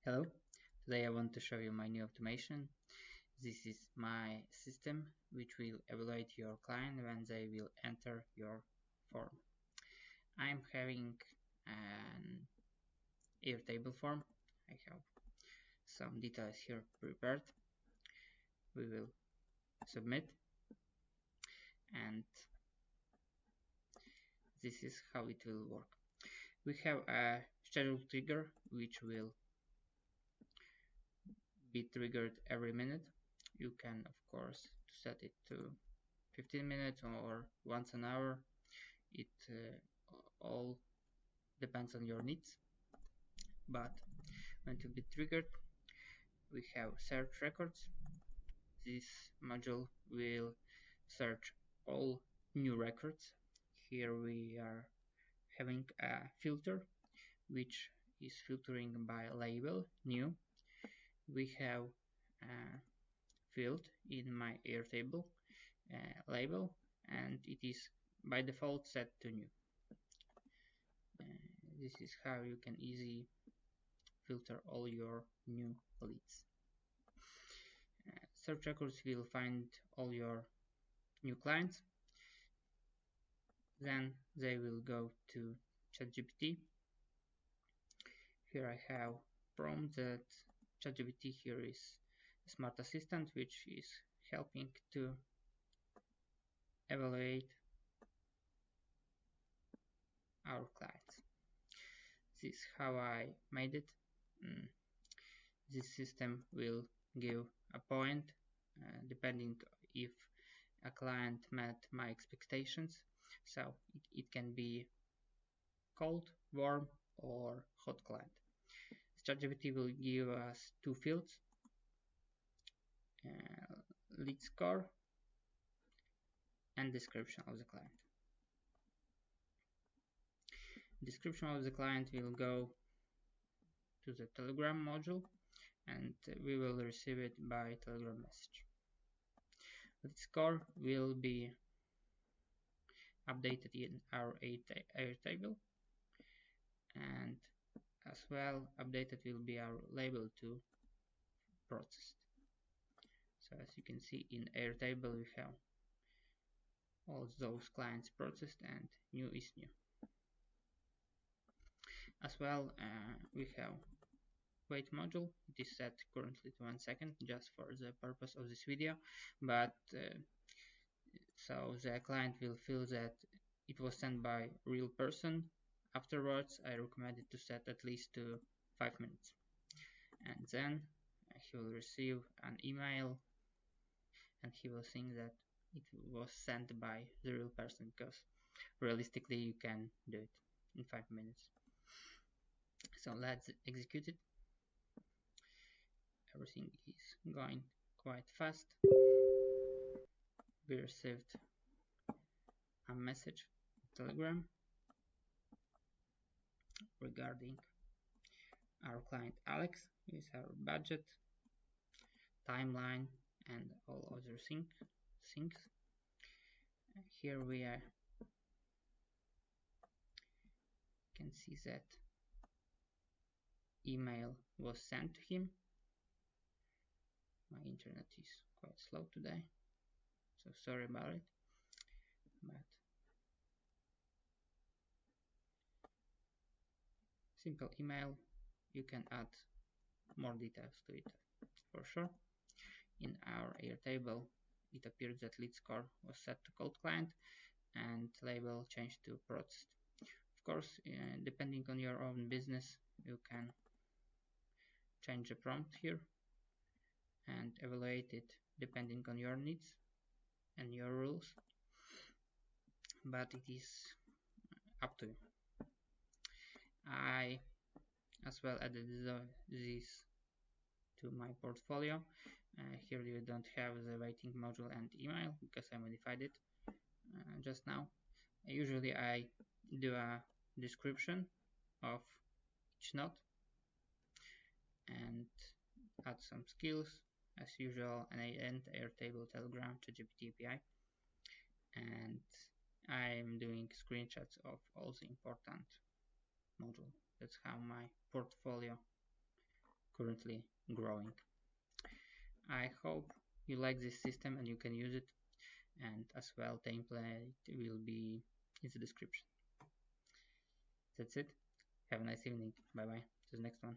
Hello, today I want to show you my new automation. This is my system which will evaluate your client when they will enter your form. I'm having an Airtable form. I have some details here prepared. We will submit, and this is how it will work. We have a schedule trigger which will be triggered every minute. You can of course set it to 15 minutes or once an hour. It all depends on your needs, but when to be triggered, we have search records. This module will search all new records. Here we are having a filter which is filtering by label new. We have a field in my Airtable label, and it is by default set to new. This is how you can easily filter all your new leads. Search records will find all your new clients. Then they will go to ChatGPT. Here I have prompt that ChatGPT here is a smart assistant which is helping to evaluate our clients. This is how I made it. This system will give a point depending if a client met my expectations. So it can be cold, warm, or hot client. ChatGPT will give us two fields, lead score and description of the client. Description of the client will go to the Telegram module, and we will receive it by Telegram message. Lead score will be updated in our Airtable, and as well updated will be our label to processed. So as you can see in Airtable we have all those clients processed and new is new. As well we have wait module. It is set currently to 1 second just for the purpose of this video, but so the client will feel that it was sent by real person. Afterwards I recommend it to set at least to 5 minutes, and then he will receive an email and he will think that it was sent by the real person, because realistically you can do it in 5 minutes. So let's execute it. Everything is going quite fast. We received a message on Telegram regarding our client Alex with our budget, timeline, and all other things. Here we can see that email was sent to him. My internet is quite slow today, so sorry about it, but simple email. You can add more details to it for sure. In our Airtable it appears that lead score was set to cold client and label changed to processed. Of course, depending on your own business, you can change the prompt here and evaluate it depending on your needs and your rules, but it is up to you. I as well added this to my portfolio. Here you don't have the waiting module and email because I modified it just now. Usually I do a description of each note and add some skills as usual, and I end Airtable, Telegram, ChatGPT API, and I'm doing screenshots of all the important modules. That's how my portfolio currently growing. I hope you like this system and you can use it, and as well template will be in the description. That's it. Have a nice evening. Bye bye. To the next one.